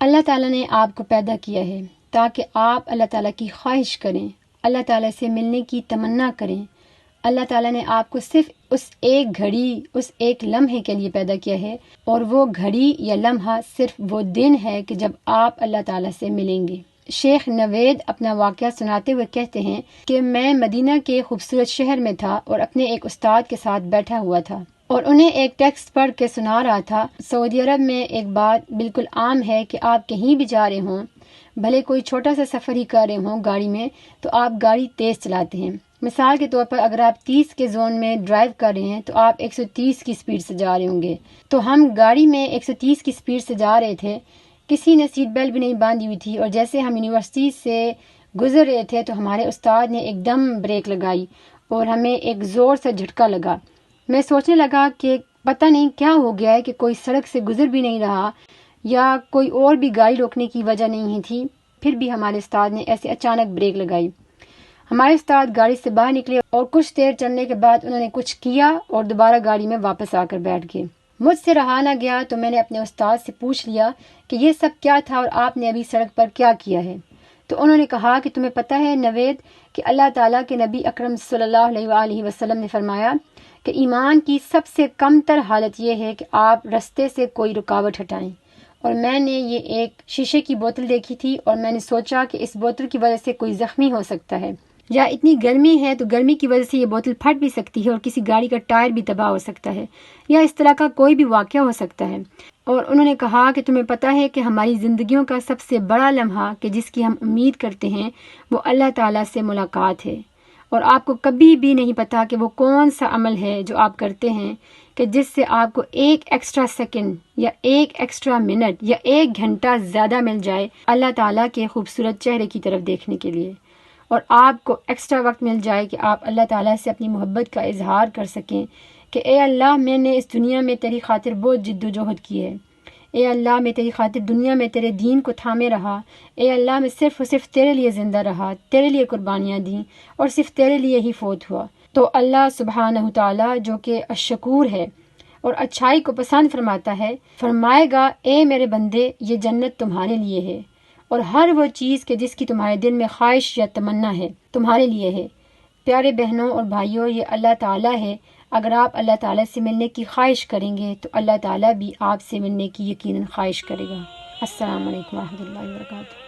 اللہ تعالیٰ نے آپ کو پیدا کیا ہے تاکہ آپ اللہ تعالیٰ کی خواہش کریں، اللہ تعالیٰ سے ملنے کی تمنا کریں۔ اللہ تعالیٰ نے آپ کو صرف اس ایک گھڑی، اس ایک لمحے کے لیے پیدا کیا ہے، اور وہ گھڑی یا لمحہ صرف وہ دن ہے کہ جب آپ اللہ تعالیٰ سے ملیں گے۔ شیخ نوید اپنا واقعہ سناتے ہوئے کہتے ہیں کہ میں مدینہ کے خوبصورت شہر میں تھا اور اپنے ایک استاد کے ساتھ بیٹھا ہوا تھا اور انہیں ایک ٹیکسٹ پڑھ کے سنا رہا تھا۔ سعودی عرب میں ایک بات بالکل عام ہے کہ آپ کہیں بھی جا رہے ہوں، بھلے کوئی چھوٹا سا سفر ہی کر رہے ہوں گاڑی میں، تو آپ گاڑی تیز چلاتے ہیں۔ مثال کے طور پر اگر آپ 30 کے زون میں ڈرائیو کر رہے ہیں تو آپ 130 کی سپیڈ سے جا رہے ہوں گے۔ تو ہم گاڑی میں 130 کی سپیڈ سے جا رہے تھے، کسی نے سیٹ بیلٹ بھی نہیں باندھی ہوئی تھی، اور جیسے ہم یونیورسٹی سے گزر رہے تھے تو ہمارے استاد نے ایک دم بریک لگائی اور ہمیں ایک زور سے جھٹکا لگا۔ میں سوچنے لگا کہ پتہ نہیں کیا ہو گیا ہے کہ کوئی سڑک سے گزر بھی نہیں رہا یا کوئی اور بھی گاڑی روکنے کی وجہ نہیں تھی، پھر بھی ہمارے استاد نے ایسے اچانک بریک لگائی۔ ہمارے استاد گاڑی سے باہر نکلے اور کچھ دیر چلنے کے بعد انہوں نے کچھ کیا اور دوبارہ گاڑی میں واپس آ کر بیٹھ گئے۔ مجھ سے رہا نہ گیا تو میں نے اپنے استاد سے پوچھ لیا کہ یہ سب کیا تھا اور آپ نے ابھی سڑک پر کیا کیا ہے؟ تو انہوں نے کہا کہ تمہیں پتہ ہے نوید کہ اللہ تعالیٰ کے نبی اکرم صلی اللہ علیہ وآلہ وسلم نے فرمایا کہ ایمان کی سب سے کم تر حالت یہ ہے کہ آپ رستے سے کوئی رکاوٹ ہٹائیں، اور میں نے یہ ایک شیشے کی بوتل دیکھی تھی اور میں نے سوچا کہ اس بوتل کی وجہ سے کوئی زخمی ہو سکتا ہے، یا اتنی گرمی ہے تو گرمی کی وجہ سے یہ بوتل پھٹ بھی سکتی ہے اور کسی گاڑی کا ٹائر بھی تباہ ہو سکتا ہے، یا اس طرح کا کوئی بھی واقعہ ہو سکتا ہے۔ اور انہوں نے کہا کہ تمہیں پتہ ہے کہ ہماری زندگیوں کا سب سے بڑا لمحہ کہ جس کی ہم امید کرتے ہیں وہ اللہ تعالیٰ سے ملاقات ہے، اور آپ کو کبھی بھی نہیں پتا کہ وہ کون سا عمل ہے جو آپ کرتے ہیں کہ جس سے آپ کو ایک ایکسٹرا سیکنڈ یا ایک ایکسٹرا منٹ یا ایک گھنٹہ زیادہ مل جائے اللہ تعالیٰ کے خوبصورت چہرے کی طرف دیکھنے کے لیے، اور آپ کو ایکسٹرا وقت مل جائے کہ آپ اللہ تعالیٰ سے اپنی محبت کا اظہار کر سکیں کہ اے اللہ، میں نے اس دنیا میں تیری خاطر بہت جد و جہد کی ہے، اے اللہ میں تیری خاطر دنیا میں تیرے دین کو تھامے رہا، اے اللہ میں صرف اور صرف تیرے لیے زندہ رہا، تیرے لیے قربانیاں دیں اور صرف تیرے لیے ہی فوت ہوا۔ تو اللہ سبحانہ تعالیٰ جو کہ الشکور ہے اور اچھائی کو پسند فرماتا ہے، فرمائے گا اے میرے بندے، یہ جنت تمہارے لیے ہے، اور ہر وہ چیز کہ جس کی تمہارے دل میں خواہش یا تمنا ہے تمہارے لیے ہے۔ پیارے بہنوں اور بھائیوں، یہ اللہ تعالیٰ ہے۔ اگر آپ اللہ تعالیٰ سے ملنے کی خواہش کریں گے تو اللہ تعالیٰ بھی آپ سے ملنے کی یقیناً خواہش کرے گا۔ السلام علیکم ورحمۃ اللہ وبرکاتہ۔